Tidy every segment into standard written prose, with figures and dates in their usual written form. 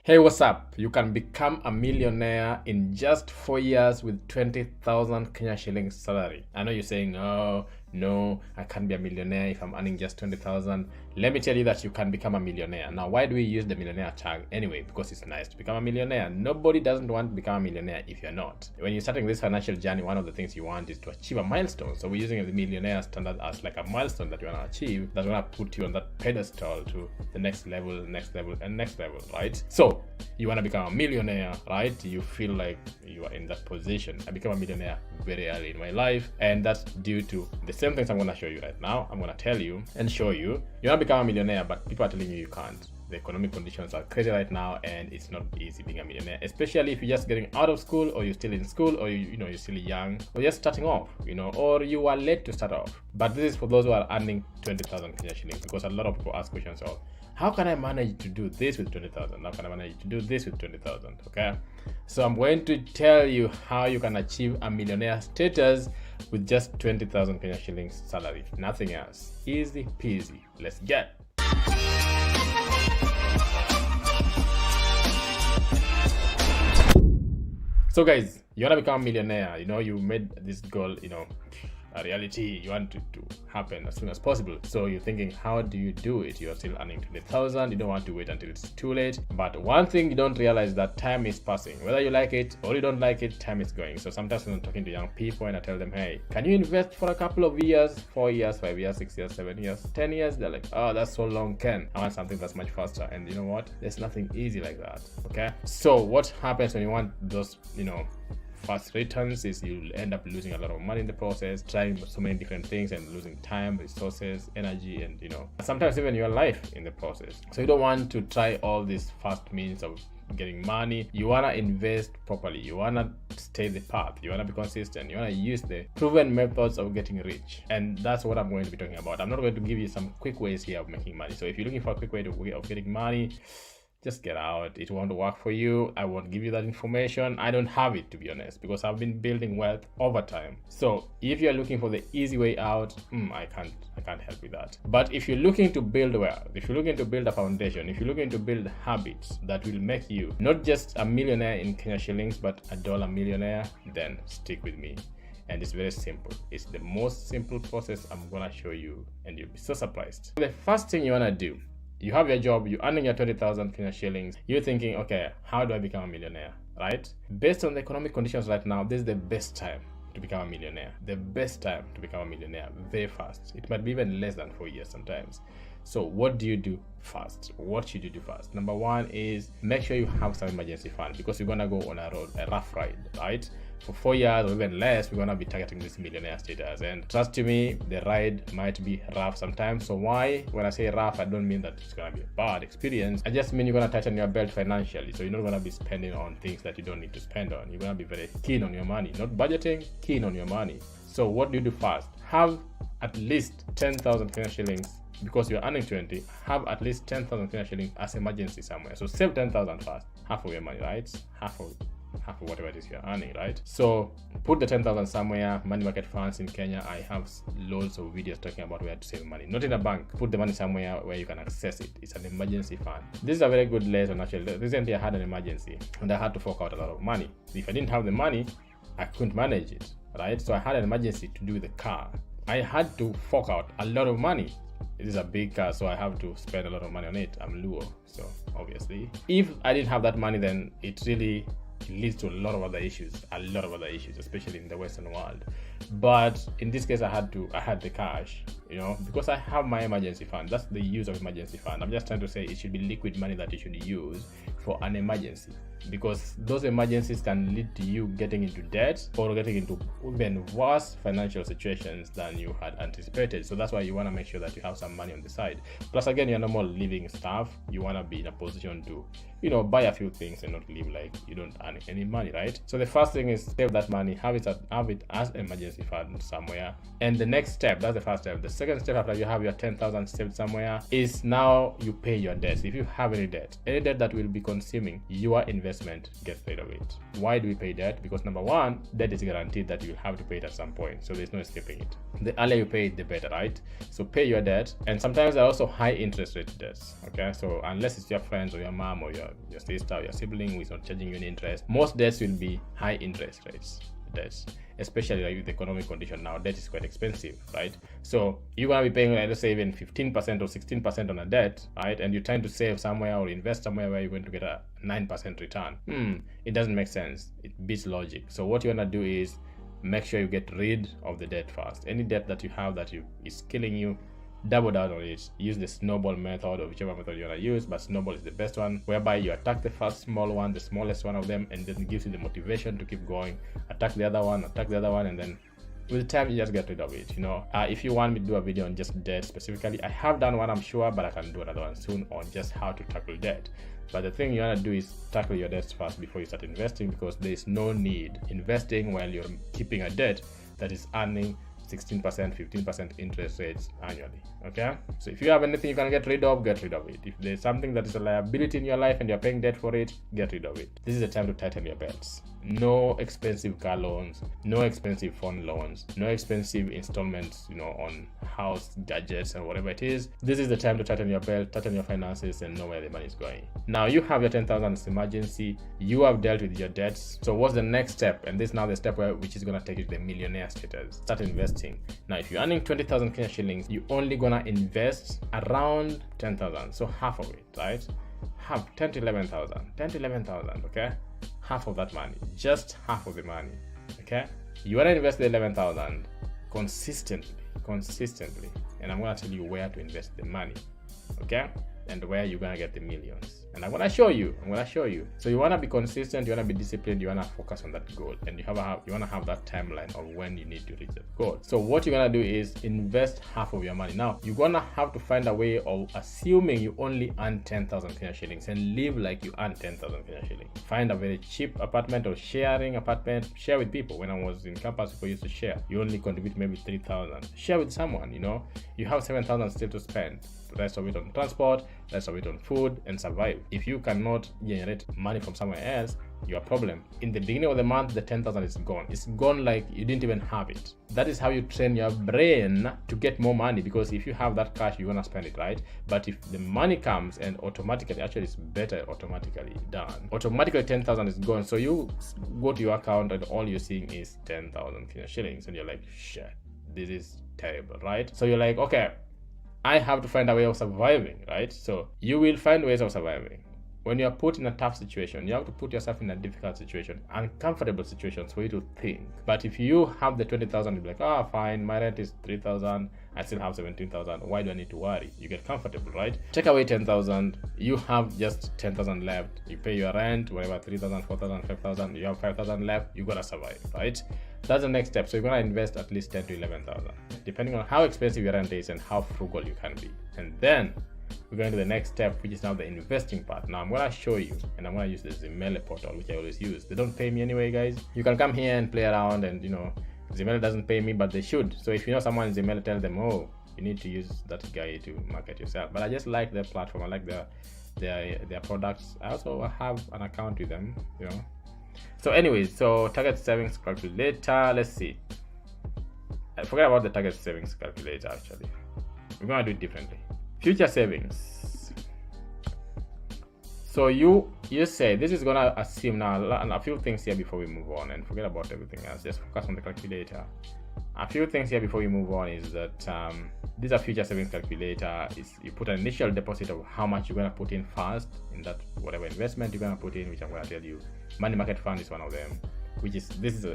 Hey, what's up? You can become a millionaire in just 4 years with 20,000 Kenya shillings salary. I know you're saying, oh, no, I can't be a millionaire if I'm earning just 20,000. Let me tell you that you can become a millionaire. Now, why do we use the millionaire tag anyway? Because it's nice to become a millionaire. Nobody doesn't want to become a millionaire if you're not. When you're starting this financial journey, one of the things you want is to achieve a milestone. So we're using the millionaire standard as like a milestone that you want to achieve that's going to put you on that pedestal to the next level, next level, and next level, right? So you want to become a millionaire, right? You feel like you are in that position. I became a millionaire very early in my life, and that's due to the same things I'm going to show you right now. I'm going to tell you and show you. You want to become a millionaire, but people are telling you you can't. The economic conditions are crazy right now, and it's not easy being a millionaire, especially if you're just getting out of school, or you're still in school, or you're still young, or just starting off, or you are late to start off. But this is for those who are earning 20,000 Kenya shillings, because a lot of people ask questions of how can I manage to do this with 20,000? How can I manage to do this with 20,000? Okay, so I'm going to tell you how you can achieve a millionaire status with just 20,000 Kenya shillings salary, nothing else. Easy peasy. Let's get. So guys, you want to become a millionaire, you made this goal, a reality. You want it to happen as soon as possible. So you're thinking, how do you do it? You're still earning 20,000. You don't want to wait until it's too late. But one thing you don't realize, that time is passing. Whether you like it or you don't like it, time is going. So sometimes when I'm talking to young people and I tell them, hey, can you invest for a couple of years, 4 years, 5 years, 6 years, 7 years, 10 years? They're like, oh, that's so long, Ken. I want something that's much faster. And you know what? There's nothing easy like that. Okay. So what happens when you want those, fast returns is you'll end up losing a lot of money in the process, trying so many different things and losing time, resources, energy, and sometimes even your life in the process. So you don't want to try all these fast means of getting money. You want to invest properly. You want to stay the path. You want to be consistent. You want to use the proven methods of getting rich. And that's what I'm going to be talking about. I'm not going to give you some quick ways here of making money. So if you're looking for a quick way of getting money, just get out. It won't work for you. I won't give you that information. I don't have it, to be honest, because I've been building wealth over time. So if you're looking for the easy way out, I can't help with that. But if you're looking to build wealth, if you're looking to build a foundation, if you're looking to build habits that will make you not just a millionaire in Kenya shillings, but a dollar millionaire, then stick with me. And it's very simple. It's the most simple process I'm gonna show you, and you'll be so surprised. The first thing you wanna do, you have your job, you're earning your 20,000 Kenya shillings. You're thinking, okay, how do I become a millionaire, right? Based on the economic conditions right now, this is the best time to become a millionaire. The best time to become a millionaire, very fast. It might be even less than 4 years sometimes. So what do you do first? What should you do first? Number one is make sure you have some emergency fund, because you're gonna go on a rough ride, right? For 4 years or even less, we're gonna be targeting this millionaire status. And trust me, the ride might be rough sometimes. So why? When I say rough, I don't mean that it's gonna be a bad experience. I just mean you're gonna tighten your belt financially. So you're not gonna be spending on things that you don't need to spend on. You're gonna be very keen on your money, not budgeting, keen on your money. So what do you do first? Have at least 10,000 Kenya shillings. Because you're earning 20, have at least 10,000 Kenya shillings as emergency somewhere. So save 10,000 first, half of your money, right? Half of whatever it is you're earning, right? So put the 10,000 somewhere. Money market funds in Kenya, I have loads of videos talking about where to save money. Not in a bank. Put the money somewhere where you can access it. It's an emergency fund. This is a very good lesson actually. Recently I had an emergency and I had to fork out a lot of money. If I didn't have the money, I couldn't manage it, right? So I had an emergency to do the car. I had to fork out a lot of money. It is a big car, so I have to spend a lot of money on it. I'm Luo, so obviously. If I didn't have that money, then it really leads to a lot of other issues, especially in the Western world. But in this case, I had the cash, because I have my emergency fund. That's the use of emergency fund. I'm just trying to say it should be liquid money that you should use for an emergency, because those emergencies can lead to you getting into debt or getting into even worse financial situations than you had anticipated. So that's why you want to make sure that you have some money on the side. Plus, again, you're normal living stuff. You want to be in a position to, buy a few things and not live like you don't earn any money, right? So the first thing is save that money, have it as emergency fund somewhere. And the next step, that's the first step. The second step after you have your 10,000 saved somewhere is now you pay your debts. If you have any debt that will be consuming your investment, get rid of it. Why do we pay debt? Because number one, debt is guaranteed that you'll have to pay it at some point. So there's no escaping it. The earlier you pay it, the better, right? So pay your debt. And sometimes there are also high interest rate debts. Okay. So unless it's your friends or your mom or your your sister or your sibling who is not charging you any interest. Most debts will be high interest rates debts, especially like with the economic condition now. Debt is quite expensive, right? So you're gonna be paying, like, let's say even 15% or 16% on a debt, right? And you're trying to save somewhere or invest somewhere where you're going to get a 9% return. It doesn't make sense. It beats logic. So what you wanna do is make sure you get rid of the debt first. Any debt that you have that is killing you, double down on it. Use the snowball method, or whichever method you want to use, but snowball is the best one, whereby you attack the first small one, the smallest one of them, and then it gives you the motivation to keep going. Attack the other one, and then with time you just get rid of it. If you want me to do a video on just debt specifically, I have done one, I'm sure, but I can do another one soon on just how to tackle debt. But the thing you want to do is tackle your debts first before you start investing, because there is no need investing while you're keeping a debt that is earning 16%, 15% interest rates annually. Okay, so if you have anything you can get rid of it. If there's something that is a liability in your life and you're paying debt for it, get rid of it. This is the time to tighten your belts. No expensive car loans, no expensive phone loans, no expensive installments, on house gadgets and whatever it is. This is the time to tighten your belt, tighten your finances, and know where the money is going. Now you have your 10,000 as emergency. You have dealt with your debts. So what's the next step? And this is now the step which is gonna take you to the millionaire status. Start investing. Now, if you're earning 20,000 Kenya shillings, you're only gonna invest around 10,000. So half of it, right? Half, 10 to 11,000. Okay. Half of that money, just half of the money. Okay, you want to invest the 11,000 consistently, and I'm going to tell you where to invest the money. Okay, and where you're going to get the millions, and I'm going to show you. So you want to be consistent, you want to be disciplined, you want to focus on that goal, and you want to have that timeline of when you need to reach that goal. So what you're going to do is invest half of your money. Now you're going to have to find a way of assuming you only earn 10,000 Kenya shillings and live like you earn 10,000 Kenya shillings. Find a very cheap apartment or sharing apartment. Share with people. When I was in campus, people used to share. You only contribute maybe 3,000. Share with someone. You have 7,000 still to spend. The rest of it on transport, the rest of it on food, and survive. If you cannot generate money from somewhere else, your problem. In the beginning of the month, the 10,000 is gone. It's gone like you didn't even have it. That is how you train your brain to get more money, because if you have that cash, you're gonna spend it, right? But if the money comes and automatically, actually it's better automatically done. Automatically 10,000 is gone. So you go to your account and all you're seeing is 10,000 Kenya shillings, and you're like, shit, this is terrible, right? So you're like, okay, I have to find a way of surviving, right? So you will find ways of surviving. When you are put in a tough situation, you have to put yourself in a difficult situation, uncomfortable situations for you to think. But if you have the 20,000, you'll be like, fine, my rent is 3,000, I still have 17,000. Why do I need to worry? You get comfortable, right? Take away 10,000, you have just 10,000 left. You pay your rent, whatever, 3,000, 4,000, 5,000, you have 5,000 left, you gotta survive, right? That's the next step. So you're gonna invest at least 10 to 11,000, depending on how expensive your rent is and how frugal you can be. And then we're going to the next step, which is now the investing part. Now I'm gonna show you, and I'm gonna use the Zemele portal, which I always use. They don't pay me anyway, guys. You can come here and play around, and Zemele doesn't pay me, but they should. So if you know someone in Zemele, tell them, you need to use that guy to market yourself. But I just like their platform. I like their products. I also have an account with them, So anyways, so target savings calculator. Let's see. I forgot about the target savings calculator. Actually, we're gonna do it differently. Future savings. So you say this is gonna assume now a few things here before we move on, and forget about everything else. Just focus on the calculator. A few things here before we move on is that this is a future savings calculator. Is you put an initial deposit of how much you're gonna put in first in that whatever investment you're gonna put in, which I'm gonna tell you. Money market fund is one of them.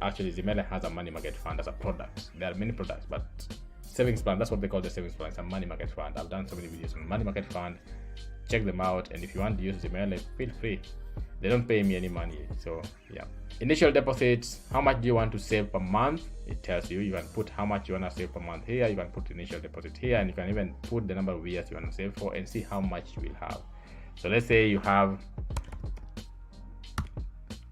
Actually Zemele has a money market fund as a product. There are many products, but savings plan, that's what they call the savings plan. It's a money market fund. I've done so many videos on money market fund. Check them out, and if you want to use Zemele, feel free. They don't pay me any money, so yeah. Initial deposits, how much do you want to save per month? It tells you. You can put how much you want to save per month here. You can put initial deposit here, and you can even put the number of years you want to save for and see how much you will have. So let's say you have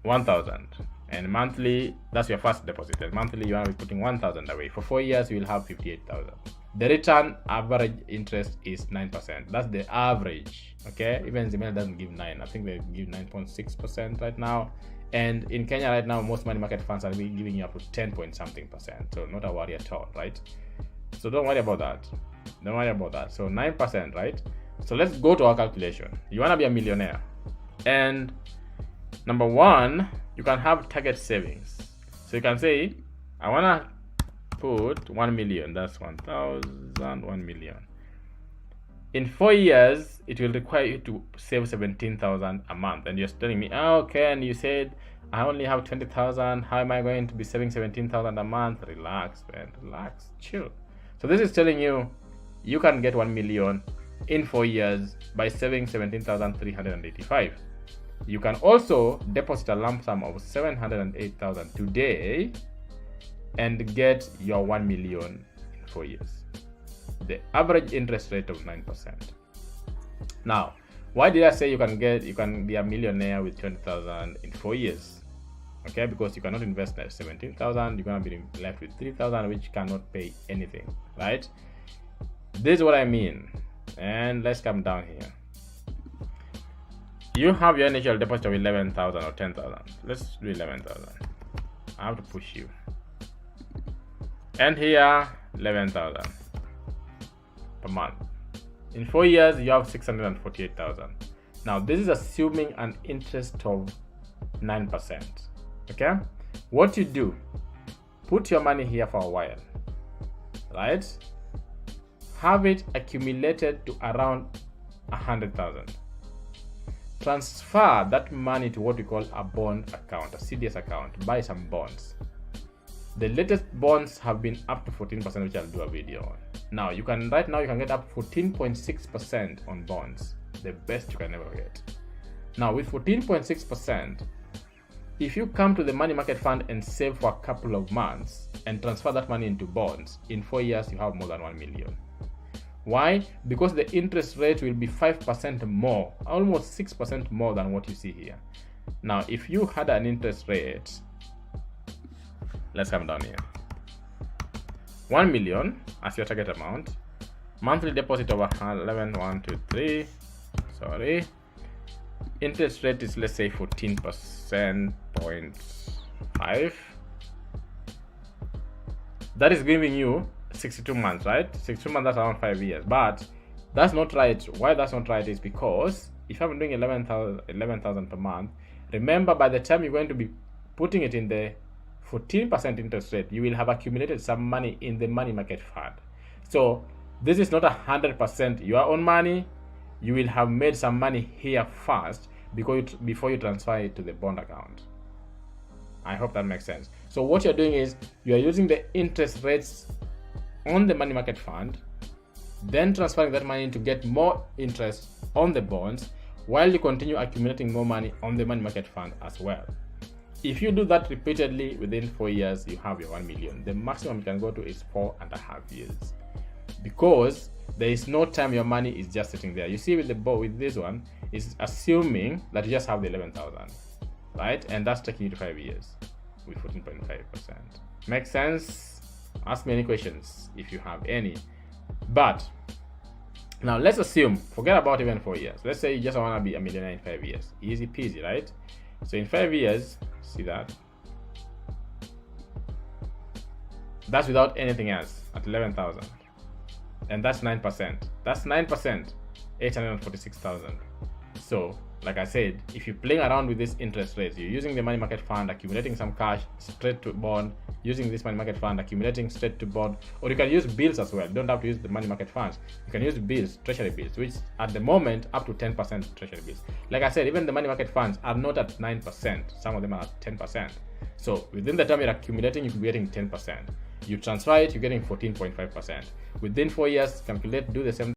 1,000, and monthly, that's your first deposit, and monthly you are putting 1,000 away. For 4 years you will have 58,000. The return average interest is 9%. That's the average. Okay, even Zemele doesn't give 9. I think they give 9.6% right now, and in Kenya right now most money market funds are giving you up to 10 point something percent. So not a worry at all, right? So don't worry about that. So 9%, right? So let's go to our calculation. You want to be a millionaire. And number one, you can have target savings. So you can say, I want to put 1 million. That's 1,000, 1 million. In 4 years, it will require you to save 17,000 a month. And you're telling me, oh, okay, and you said I only have 20,000. How am I going to be saving 17,000 a month? Relax, man, relax, chill. So this is telling you, you can get 1 million in 4 years by saving 17,385. You can also deposit a lump sum of 708,000 today and get your 1 million in 4 years. The average interest rate of 9%. Now, why did I say you can be a millionaire with 20,000 in 4 years? Okay, because you cannot invest 17,000, you're gonna be left with 3,000, which cannot pay anything, right? This is what I mean. And let's come down here. You have your initial deposit of 11,000 or 10,000. Let's do 11,000. I have to push you. And here, 11,000 per month. In 4 years, you have 648,000. Now, this is assuming an interest of 9%. Okay? What you do, put your money here for a while, right? Have it accumulated to around 100,000. Transfer that money to what we call a bond account, a CDS account. Buy some bonds. The latest bonds have been up to 14%, which I'll do a video on. Now you can get up 14.6% on bonds, the best you can ever get. Now with 14.6%, if you come to the money market fund and save for a couple of months and transfer that money into bonds, in 4 years you have more than 1 million. Why? Because the interest rate will be 5% more, almost 6% more than what you see here. Now if you had an interest rate, let's come down here, 1 million as your target amount, monthly deposit of 11,123, sorry, interest rate is, let's say, 14.5. That is giving you 62 months, right? 62 months, that's around 5 years. But that's not right. Why that's not right is because if I'm doing 11,000 per month, remember by the time you're going to be putting it in the 14% interest rate, you will have accumulated some money in the money market fund. So this is not 100% your own money. You will have made some money here first before you transfer it to the bond account. I hope that makes sense. So what you're doing is you're using the interest rates on the money market fund, then transferring that money to get more interest on the bonds while you continue accumulating more money on the money market fund as well. If you do that repeatedly, within 4 years, you have your 1 million. The maximum you can go to is 4.5 years, because there is no time your money is just sitting there. You see, with this one, it's assuming that you just have the 11,000, right? And that's taking you to 5 years with 14.5%. Makes sense? Ask me any questions if you have any. But now let's assume, forget about even 4 years. Let's say you just want to be a millionaire in 5 years. Easy peasy, right? So in 5 years, see that? That's without anything else at 11,000. And that's 9%. That's 9%, 846,000. So, like I said, if you're playing around with this interest rates, you're using the money market fund, accumulating some cash straight to bond, using this money market fund, accumulating straight to bond, or you can use bills as well. You don't have to use the money market funds. You can use bills, treasury bills, which at the moment up to 10% treasury bills. Like I said, even the money market funds are not at 9%. Some of them are at 10%. So within the time you're accumulating, you're getting 10%. You transfer it, you're getting 14.5%. Within 4 years, calculate, do the same